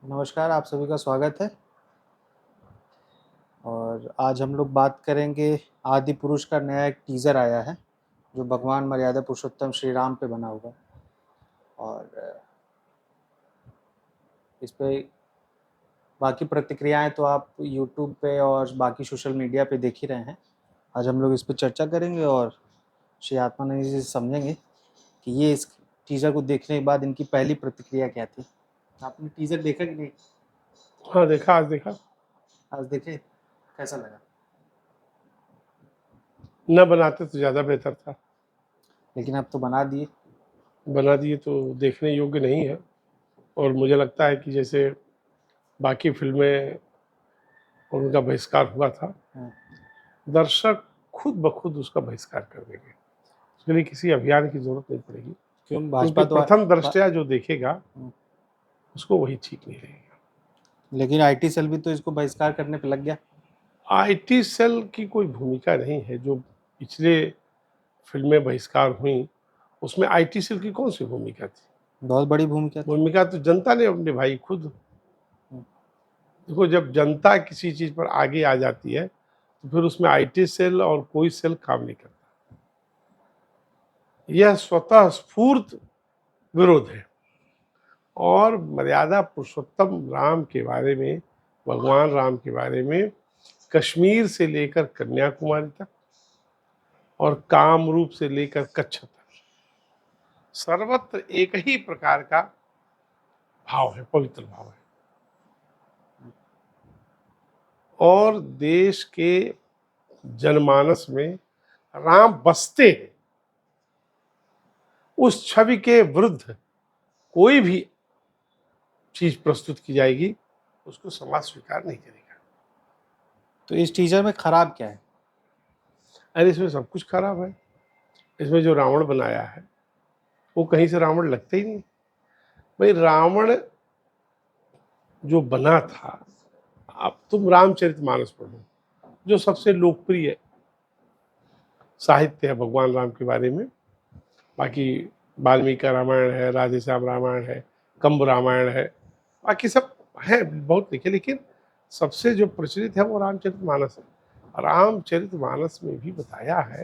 नमस्कार, आप सभी का स्वागत है। और आज हम लोग बात करेंगे आदि पुरुष का नया एक टीज़र आया है, जो भगवान मर्यादा पुरुषोत्तम श्री राम पे बना हुआ है। और इस पे बाकी प्रतिक्रियाएं तो आप यूट्यूब पे और बाकी सोशल मीडिया पे देख ही रहे हैं। आज हम लोग इस पे चर्चा करेंगे और श्री आत्मानंद जी से समझेंगे कि ये इस टीज़र को देखने के बाद इनकी पहली प्रतिक्रिया क्या थी। आपने टीज़र देखा कि नहीं? हाँ देखा, आज देखा। आज देखे, कैसा लगा? न बनाते तो ज़्यादा बेहतर था। लेकिन अब तो बना दिए। बना दिए तो देखने योग्य नहीं है। और मुझे लगता है कि जैसे बाकी फिल्में और उनका बहिष्कार हुआ था, हाँ। दर्शक खुद ब खुद उसका बहिष्कार कर देंगे। उसके लिए किसी अभियान की जरूरत नहीं पड़ेगी, क्यों? क्योंकि भाजपा तो प्रथम दृष्टया जो देखेगा हम्म। उसको वही ठीक नहीं लगेगा। लेकिन आईटी सेल भी तो इसको बहिष्कार करने पे लग गया। आईटी सेल की कोई भूमिका नहीं है। जो पिछले फिल्में बहिष्कार हुई उसमें आईटी सेल की कौन सी भूमिका थी? बहुत बड़ी भूमिका थी। भूमिका तो जनता ने निभाई खुद। देखो, जब जनता किसी चीज पर आगे आ जाती है तो फिर उसमें आईटी सेल और कोई सेल काम नहीं करता। यह स्वतः स्फूर्त विरोध है। और मर्यादा पुरुषोत्तम राम के बारे में, भगवान राम के बारे में, कश्मीर से लेकर कन्याकुमारी तक और कामरूप से लेकर कच्छ तक सर्वत्र एक ही प्रकार का भाव है, पवित्र भाव है। और देश के जनमानस में राम बसते हैं। उस छवि के विरुद्ध कोई भी चीज प्रस्तुत की जाएगी उसको समाज स्वीकार नहीं करेगा। तो इस टीजर में खराब क्या है? अरे इसमें सब कुछ खराब है। इसमें जो रावण बनाया है वो कहीं से रावण लगता ही नहीं। भाई, रावण जो बना था, अब तुम रामचरितमानस पढ़ो, जो सबसे लोकप्रिय साहित्य है भगवान राम के बारे में। बाकी वाल्मीकि का रामायण है, राधेश्याम रामायण है, कंब रामायण है, बाकी सब है, बहुत लिखे, लेकिन सबसे जो प्रचलित है वो रामचरितमानस है। रामचरितमानस में भी बताया है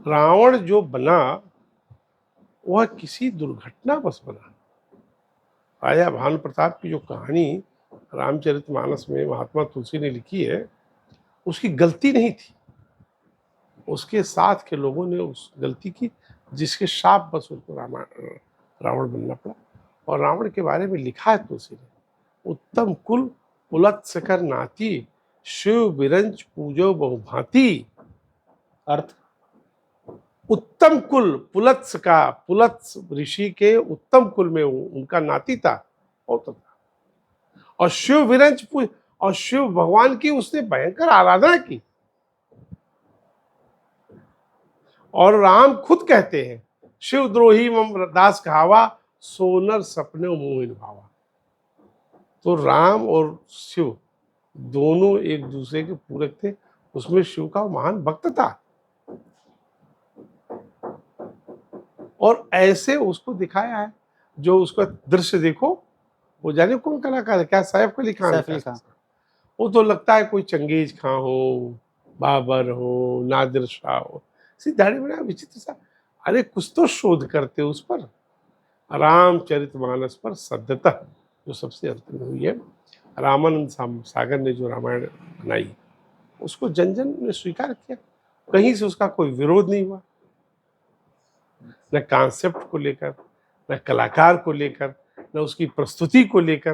रावण जो बना वह किसी दुर्घटनावश बना। राजा भानु प्रताप की जो कहानी रामचरितमानस में महात्मा तुलसी ने लिखी है, उसकी गलती नहीं थी। उसके साथ के लोगों ने उस गलती की, जिसके शाप बस उनको रावण बनना पड़ा। और रावण के बारे में लिखा है तुलसी ने, उत्तम कुल पुलत्स कर नाती, शिव बिरंज पूजो बहुभांति। अर्थ? उत्तम कुल पुलत्स का, पुलत्स ऋषि के उत्तम कुल में उनका नाती था, पौत्र था। और शिव विरंज और शिव भगवान की उसने भयंकर आराधना की। और राम खुद कहते हैं, शिवद्रोही मम दास कहावा, सोनर सपने मोहिन भावा। तो राम और शिव दोनों एक दूसरे के पूरक थे। उसमें शिव का महान भक्त था और ऐसे उसको दिखाया है। जो उसका दृश्य देखो, वो जाने कौन कलाकार है, क्या सैफ अली खान सैफ का? अली खान। वो तो लगता है कोई चंगेज खां हो, बाबर हो, नादिर शाह हो। दाढ़ी बना विचित्र सा। अरे कुछ तो शोध करते उस पर। रामचरितमानस पर सद्यतः जो सबसे अंत में हुई है, रामानंद सागर ने जो रामायण बनाई उसको जन जन ने स्वीकार किया। कहीं से उसका कोई विरोध नहीं हुआ, न कॉन्सेप्ट को लेकर, न कलाकार को लेकर, न उसकी प्रस्तुति को लेकर।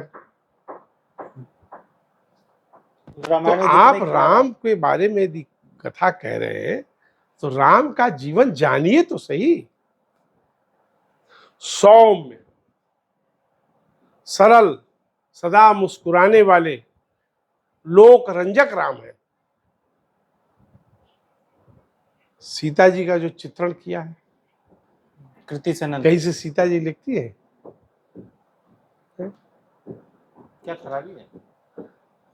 तो आप राम के बारे में यदि कथा कह रहे हैं तो राम का जीवन जानिए तो सही। सौम्य, सरल, सदा मुस्कुराने वाले, लोक रंजक राम है। सीता जी का जो चित्रण किया है, कृति सेनन, कहीं से सीता जी लिखती है? क्या खराबी है?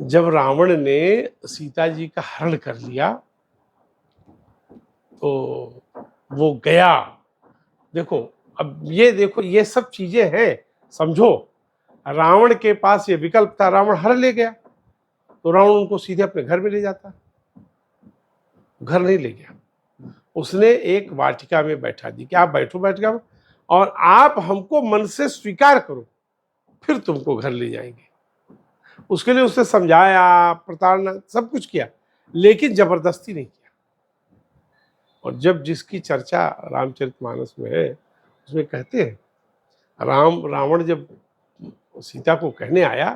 जब रावण ने सीता जी का हरण कर लिया तो वो गया। देखो, अब ये देखो, ये सब चीजें हैं समझो, रावण के पास ये विकल्प था, रावण हर ले गया तो रावण उनको सीधे अपने घर में ले जाता, घर नहीं ले गया, उसने एक वाटिका में बैठा दी कि आप बैठो वाटिका में और आप हमको मन से स्वीकार करो, फिर तुमको घर ले जाएंगे। उसके लिए उसने समझाया, प्रताड़ना, सब कुछ किया, लेकिन जबरदस्ती नहीं किया। और जब जिसकी चर्चा रामचरितमानस में है, उसमें कहते हैं रावण जब सीता को कहने आया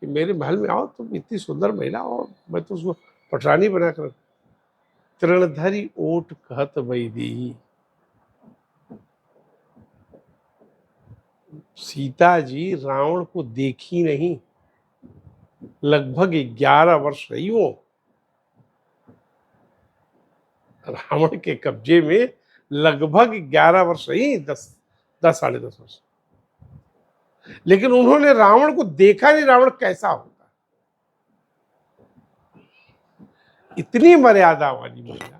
कि मेरे महल में आओ, तुम इतनी सुंदर महिला और मैं तो उसको पटरानी बनाकर, तृणधरी ओट कहत वैदेही, सीता जी रावण को देखी नहीं, लगभग 11 वर्ष रही वो रावण के कब्जे में, लगभग 11 वर्ष रही, 10 साढ़े 10 वर्ष, लेकिन उन्होंने रावण को देखा नहीं, रावण कैसा होता। इतनी मर्यादा वाली महिला,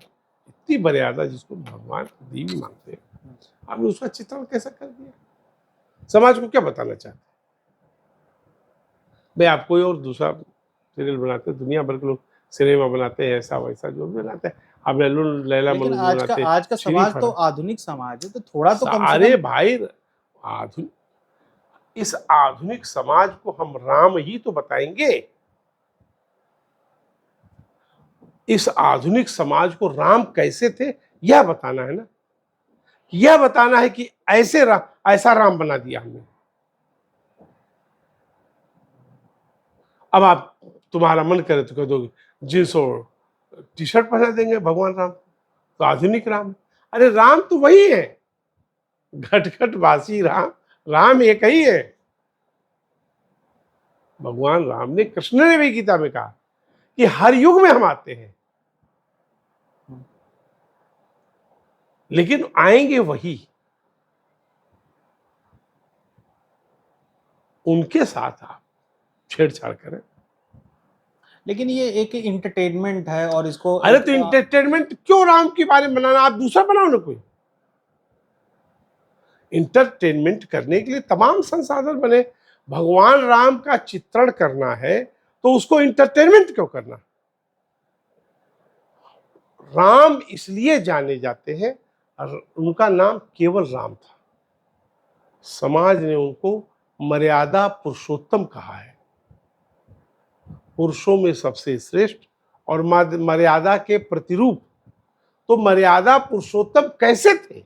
इतनी मर्यादा जिसको भगवान देवी मानते हैं, आपने उसका चित्रण कैसा कर दिया। समाज को क्या बताना चाहते हैं भाई? आप कोई और दूसरा सीरियल बनाते हैं, दुनिया भर के लोग सिनेमा बनाते हैं, ऐसा वैसा जो भी बनाते हैं, आप लैला लेकिन मजनू आज बनाते हैं, का समाज तो आधुनिक समाज है, तो थोड़ा तो कम से अरे कम भाई, आधुनिक, इस आधुनिक समाज को हम राम ही तो बताएंगे। इस आधुनिक समाज को राम कैसे थे यह बताना है ना, यह बताना है कि ऐसा राम बना दिया हमने। अब आप, तुम्हारा मन करे तो कह दो जींस और टी शर्ट पहना देंगे भगवान राम, तो आधुनिक राम। अरे राम तो वही है, घट घट वासी राम, राम एक ही है। भगवान राम ने, कृष्ण ने भी गीता में कहा कि हर युग में हम आते हैं, लेकिन आएंगे वही, उनके साथ आप छेड़छाड़ करें। लेकिन ये एक इंटरटेनमेंट है और इसको अरे तो इंटरटेनमेंट क्यों राम के बारे में बनाना, आप दूसरा बनाओ ना कोई। इंटरटेनमेंट करने के लिए तमाम संसाधन बने, भगवान राम का चित्रण करना है तो उसको इंटरटेनमेंट क्यों करना। राम इसलिए जाने जाते हैं, उनका नाम केवल राम था, समाज ने उनको मर्यादा पुरुषोत्तम कहा है, पुरुषों में सबसे श्रेष्ठ और मर्यादा के प्रतिरूप। तो मर्यादा पुरुषोत्तम कैसे थे,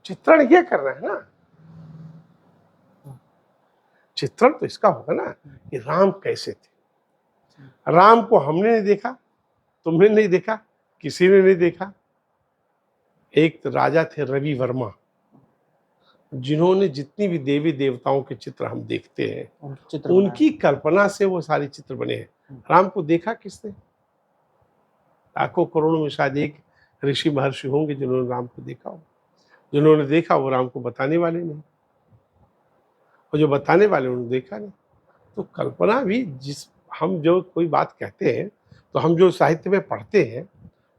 चित्रण ये करना है ना, चित्रण तो इसका होगा ना कि राम कैसे थे। राम को हमने नहीं देखा, तुमने नहीं देखा, किसी ने नहीं देखा। एक तो राजा थे रवि वर्मा, जिन्होंने जितनी भी देवी देवताओं के चित्र हम देखते हैं उनकी कल्पना से वो सारे चित्र बने हैं। राम को देखा किसने? लाखों करोड़ों में शायद एक ऋषि महर्षि होंगे जिन्होंने राम को देखा हो। जिन्होंने देखा वो राम को बताने वाले नहीं, और जो बताने वाले उन्होंने देखा नहीं। तो कल्पना भी, जिस हम जो कोई बात कहते हैं तो हम जो साहित्य में पढ़ते हैं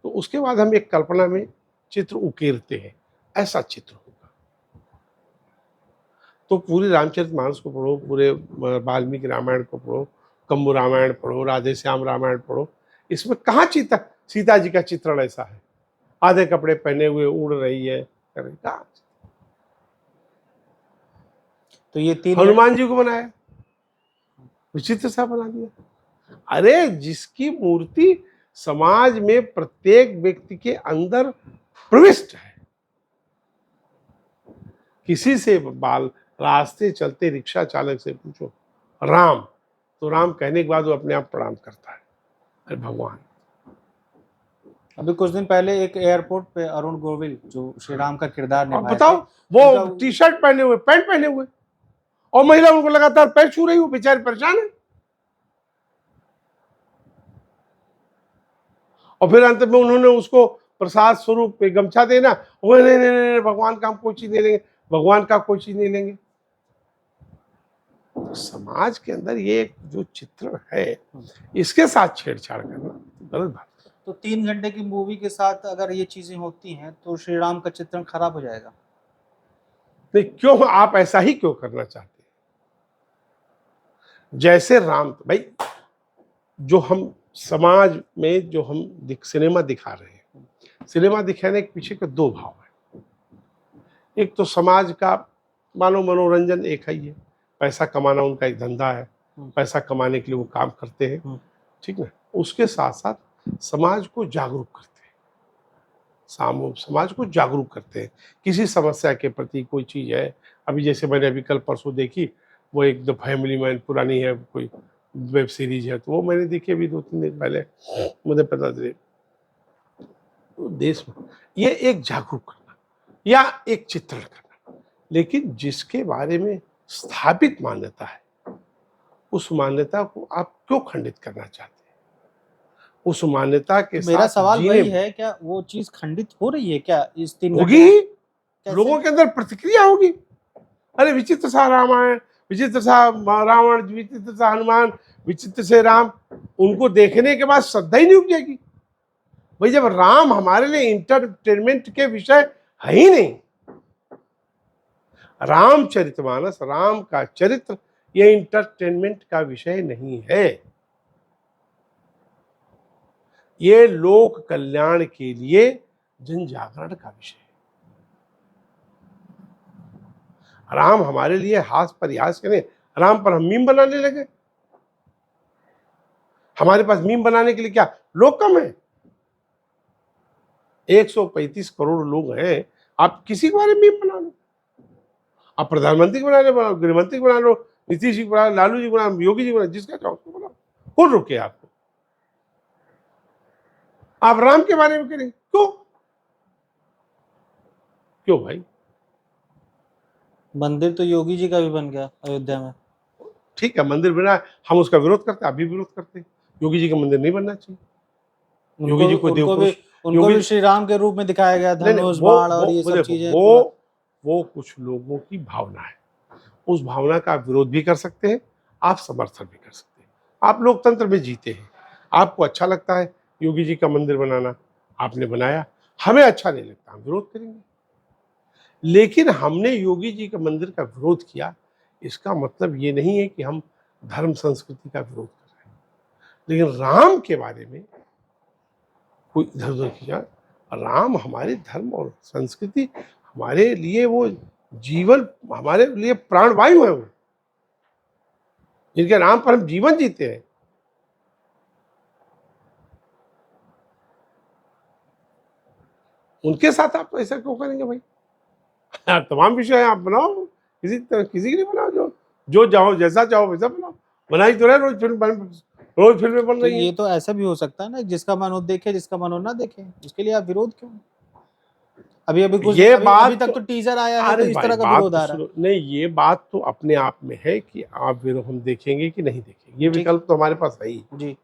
तो उसके बाद हम एक कल्पना में चित्र उकेरते हैं, ऐसा चित्र होगा। तो पूरी रामचरितमानस को पढ़ो, पूरे वाल्मीकि रामायण को पढ़ो, कंबू रामायण पढ़ो, राधे श्याम रामायण पढ़ो, इसमें कहाँ सीता जी का चित्रण ऐसा है, आधे कपड़े पहने हुए उड़ रही है, कहाँ? तो ये 3 हनुमान जी को बनाया, विचित्र सा बना दिया। अरे जिसकी मूर्ति समाज में प्रत्येक व्यक्ति के अंदर प्रविष्ट है, किसी से बाल रास्ते चलते रिक्शा चालक से पूछो राम, तो राम कहने के बाद वो अपने आप प्रणाम करता है, अरे भगवान। अभी कुछ दिन पहले एक एयरपोर्ट पे अरुण गोविल जो श्री राम का किरदार निभाया, बताओ, वो टी शर्ट पहने हुए, पैंट पहने हुए, और महिला उनको लगातार पैर छू रही, वो बेचारे परेशान है। और फिर अंत में उन्होंने उसको प्रसाद स्वरूप गमछा देना, वो नहीं नहीं नहीं, भगवान का हम कोई चीज नहीं लेंगे, भगवान का कोई चीज नहीं लेंगे। तो समाज के अंदर ये जो चित्रण है, इसके साथ छेड़छाड़ करना गलत बात। तो 3 घंटे की मूवी के साथ अगर ये चीजें होती हैं तो श्री राम का चित्रण खराब हो जाएगा। नहीं, क्यों आप ऐसा ही क्यों करना चाहते हैं? जैसे राम भाई, जो हम समाज में जो हम सिनेमा दिखा रहे हैं, सिनेमा दिखाने के पीछे के दो भाव है। एक तो समाज का मानो मनोरंजन एक है, ये पैसा कमाना उनका एक धंधा है, पैसा कमाने के लिए वो काम करते हैं, ठीक ना। उसके साथ साथ समाज को जागरूक करते हैं, समाज को जागरूक करते हैं किसी समस्या के प्रति। कोई चीज है, अभी जैसे मैंने अभी कल परसों देखी, वो एक द फैमिली मैन पुरानी है, कोई वेब सीरीज है, तो वो मैंने देखी अभी 2-3 दिन पहले, मुझे पता चले। तो देश में ये एक जागरूक करना या एक चित्रण करना, लेकिन जिसके बारे में स्थापित मान्यता है, उस मान्यता को आप क्यों खंडित करना चाहते हैं? उस मान्यता के मेरा साथ सवाल जीने वही है, क्या वो चीज खंडित हो रही है क्या इस 3 होगी ही, कैसे? लोगों के अंदर प्रतिक्रिया होगी। अरे विचित्र सा रामायण, विचित्र सा रावण, विचित्र सा हनुमान, विचित्र से राम, उनको देखने के बाद श्रद्धा ही नहीं उपजेगी भाई। जब राम हमारे लिए इंटरटेनमेंट के विषय है ही नहीं, रामचरितमानस, राम का चरित्र, ये इंटरटेनमेंट का विषय नहीं है, ये लोक कल्याण के लिए जन जागरण का विषय है। राम हमारे लिए हास परिहास करें, राम पर हम मीम बनाने लगे। हमारे पास मीम बनाने के लिए क्या लोग कम है? 135 करोड़ लोग हैं, आप किसी के बारे में मीम बना लो, आप प्रधानमंत्री को बना लो, गृहमंत्री को बना लो, नीतीश जी को बना लो, लालू जी को बना लो, योगी जी को बना लो, जिसका चाहो उसको बनाओ, कौन रोके आपको? आप राम के बारे में करेंगे क्यों? क्यों भाई? मंदिर तो योगी जी का भी बन गया अयोध्या में। ठीक है, मंदिर बना, हम उसका विरोध करते हैं, अभी विरोध करते हैं। योगी जी का मंदिर नहीं बनना चाहिए। योगी जी को देवपुरुष, उनको भी श्री राम के रूप में दिखाया गया, धनुष बाण और ये सब चीजें। वो कुछ लोगों की भावना है, उस भावना का आप विरोध भी कर सकते हैं, आप समर्थन भी कर सकते हैं। आप लोकतंत्र में जीते हैं, आपको अच्छा लगता है योगी जी का मंदिर बनाना, आपने बनाया, हमें अच्छा नहीं लगता, हम विरोध करेंगे। लेकिन हमने योगी जी के मंदिर का विरोध किया, इसका मतलब ये नहीं है कि हम धर्म संस्कृति का विरोध कर रहे हैं। लेकिन राम के बारे में कोई इधर उधर किया, राम हमारे धर्म और संस्कृति, हमारे लिए वो जीवन, हमारे लिए प्राणवायु है, वो जिनके नाम पर हम जीवन जीते हैं। उनके साथ आप तो ऐसा क्यों करेंगे भाई? तमाम विषय आप बनाओ, किसी के लिए बनाओ, जो चाहो, जैसा चाहो वैसा बनाओ। बनाई तो रहे, रोज फिल्में बन तो रही हैं। ये तो ऐसा भी हो सकता है ना, जिसका मन हो देखे, जिसका मन हो ना देखे, उसके लिए आप विरोध क्यों? अभी कुछ ये अभी, बात अभी तक तो टीजर आया है, तो अरे इस भाई, तरह का बात विरोध तो आ रहा है। सुनो, नहीं, ये बात तो अपने आप में है कि आप विरोध हम देखेंगे कि नहीं देखेंगे, ये ठीक। विकल्प तो हमारे पास है ही जी।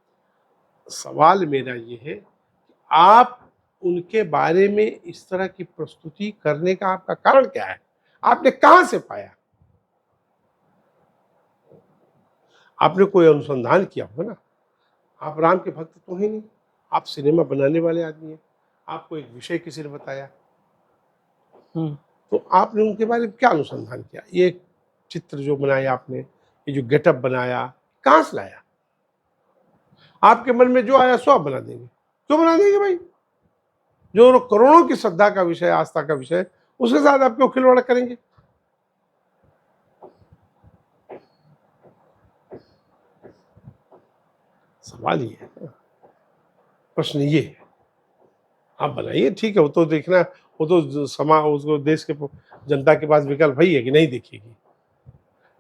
सवाल मेरा ये है कि आप उनके बारे में इस तरह की प्रस्तुति करने का आपका कारण क्या है? आपने कहां से पाया? आपने कोई अनुसंधान किया होगा ना। आप राम के भक्त तो हैं नहीं, आप सिनेमा बनाने वाले आदमी हैं, आपको एक विषय किसी ने बताया, तो आपने उनके बारे में क्या अनुसंधान किया? ये चित्र जो बनाया आपने, ये जो गेटअप बनाया, कहां से लाया? आपके मन में जो आया सो आप बना देंगे। क्यों बना देंगे भाई? जो करोड़ों की श्रद्धा का विषय, आस्था का विषय, उसके साथ आप क्यों खिलवाड़ करेंगे? सवाल ये है, प्रश्न ये है। आप बनाइए, ठीक है, वो तो देखना, वो तो उसको देश के जनता के पास विकल्प है कि नहीं देखेगी,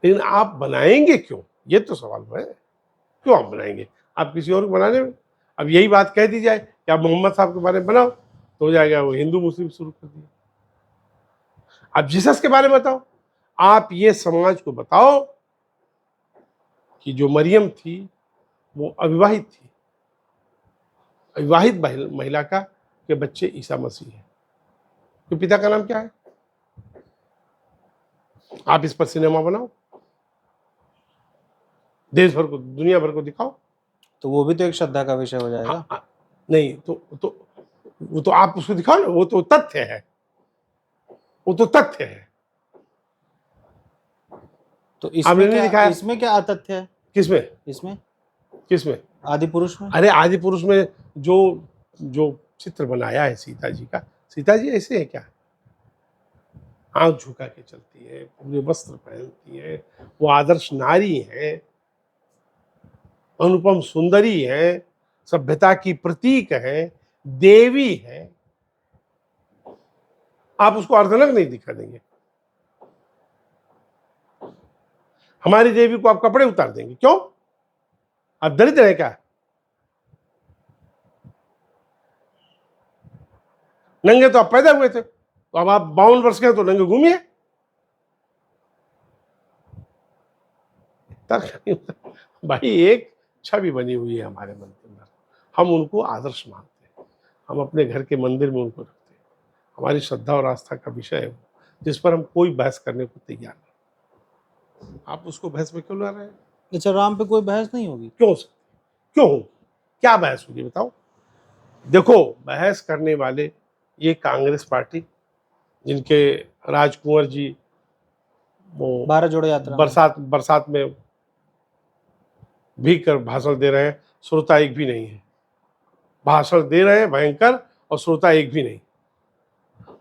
लेकिन आप बनाएंगे क्यों? ये तो सवाल है, क्यों आप बनाएंगे? आप किसी और को बनाने में, अब यही बात कह दी जाए कि आप मोहम्मद साहब के बारे में बनाओ, तो हो जाएगा वो हिंदू मुस्लिम शुरू कर दिया। आप जीसस के बारे में बताओ, आप ये समाज को बताओ कि जो मरियम थी वो अविवाहित थी, अविवाहित महिला का के बच्चे ईसा मसीह है, तो पिता का नाम क्या है? आप इस पर सिनेमा बनाओ, देश भर को, दुनिया भर को दिखाओ, तो वो भी तो एक श्रद्धा का विषय हो जाएगा। हाँ, नहीं तो वो तो आप उसको दिखाओ ना, वो तो तथ्य है, वो तो तथ्य है। तो आपने नहीं दिखाया। इसमें क्या तथ्य है? किसमें? इसमें किसमें? आदि पुरुष में? अरे आदि पुरुष में जो जो चित्र बनाया है सीता जी का, सीता जी ऐसे है क्या? आंख झुका के चलती है, पूरे वस्त्र पहनती है, वो आदर्श नारी है, अनुपम सुंदरी है, सभ्यता की प्रतीक है, देवी है। आप उसको अर्धनग्न नहीं दिखा देंगे। हमारी देवी को आप कपड़े उतार देंगे, क्यों? आप दरिद्र है क्या? नंगे तो आप पैदा हुए थे, तो अब आप 52 वर्ष के हैं तो नंगे घूमिए। तर्क नहीं होता। भाई एक छवि बनी हुई है हमारे मन के अंदर, हम उनको आदर्श मानते हैं, हम अपने घर के मंदिर में उनको रखते हैं, हमारी श्रद्धा और आस्था का विषय है वो, जिस पर हम कोई बहस करने को तैयार नहीं। आप उसको बहस में क्यों ला रहे हैं? अच्छा, राम पे कोई बहस नहीं होगी? क्यों हो सकती? क्यों होगी? क्या बहस होगी बताओ? देखो, बहस करने वाले ये कांग्रेस पार्टी, जिनके राजकुंवर जी वो 12 जोड़े यात्रा में। बरसात में भीग कर भाषण दे रहे हैं, श्रोता एक भी नहीं है। भाषण दे रहे हैं भयंकर, और श्रोता एक भी नहीं।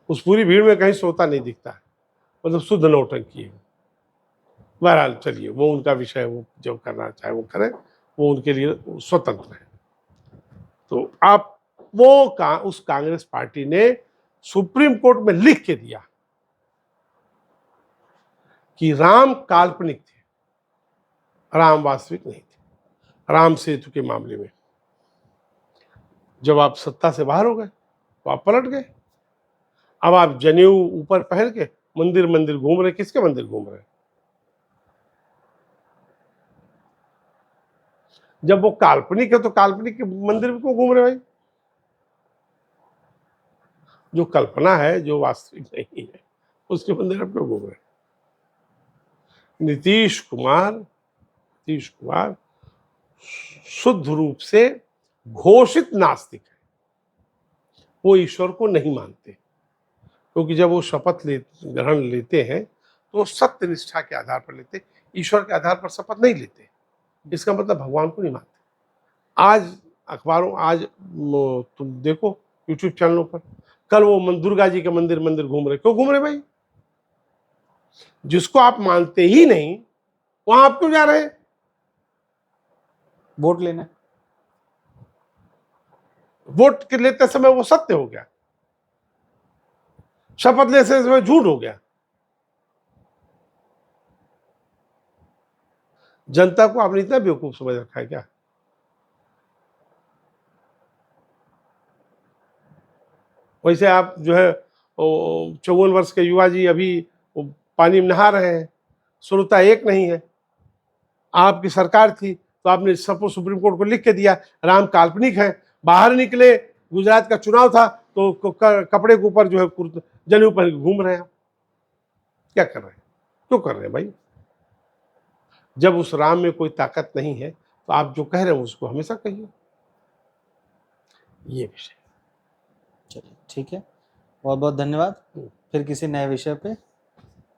उस पूरी भीड़ में कहीं श्रोता नहीं दिखता है, मतलब शुद्ध नौटंकी है। बहरहाल चलिए, वो उनका विषय है, वो जो करना चाहे वो करें, वो उनके लिए स्वतंत्र है। तो आप उस कांग्रेस पार्टी ने सुप्रीम कोर्ट में लिख के दिया कि राम काल्पनिक थे, राम वास्तविक नहीं थे। राम सेतु के मामले में जब आप सत्ता से बाहर हो गए तो आप पलट गए। अब आप जनेऊ ऊपर पहन के मंदिर मंदिर घूम रहे। किसके मंदिर घूम रहे? जब वो काल्पनिक है तो काल्पनिक के मंदिर में क्यों घूम रहे भाई? जो कल्पना है, जो वास्तविक नहीं है, उसके मंदिर में क्यों घूम रहे? नीतीश कुमार शुद्ध रूप से घोषित नास्तिक है। वो ईश्वर को नहीं मानते, क्योंकि जब वो शपथ ग्रहण लेते हैं तो सत्य निष्ठा के आधार पर लेते, ईश्वर के आधार पर शपथ नहीं लेते। इसका मतलब भगवान को नहीं मानते। आज अखबारों, आज तुम देखो यूट्यूब चैनलों पर, कल वो दुर्गा जी के मंदिर घूम रहे। क्यों घूम रहे भाई? जिसको आप मानते ही नहीं, वहां आप क्यों जा रहे हैं? वोट लेने। वोट के लेते समय वो सत्य हो गया, शपथ लेते समय झूठ हो गया। जनता को आपने इतना बेवकूफ समझ रखा है क्या? वैसे आप जो है 54 वर्ष के युवा जी अभी पानी में नहा रहे हैं, श्रोता एक नहीं है। आपकी सरकार थी तो आपने सुप्रीम कोर्ट को लिख के दिया राम काल्पनिक है। बाहर निकले, गुजरात का चुनाव था तो कपड़े के ऊपर जो है जनेऊ पहन के घूम रहे हैं। क्या कर रहे हैं? क्यों कर रहे हैं भाई? जब उस राम में कोई ताकत नहीं है तो आप जो कह रहे हैं उसको हमेशा कहिए। ये विषय। चलिए ठीक है, बहुत बहुत धन्यवाद। फिर किसी नए विषय पे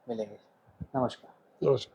मिलेंगे। नमस्कार। नमस्कार।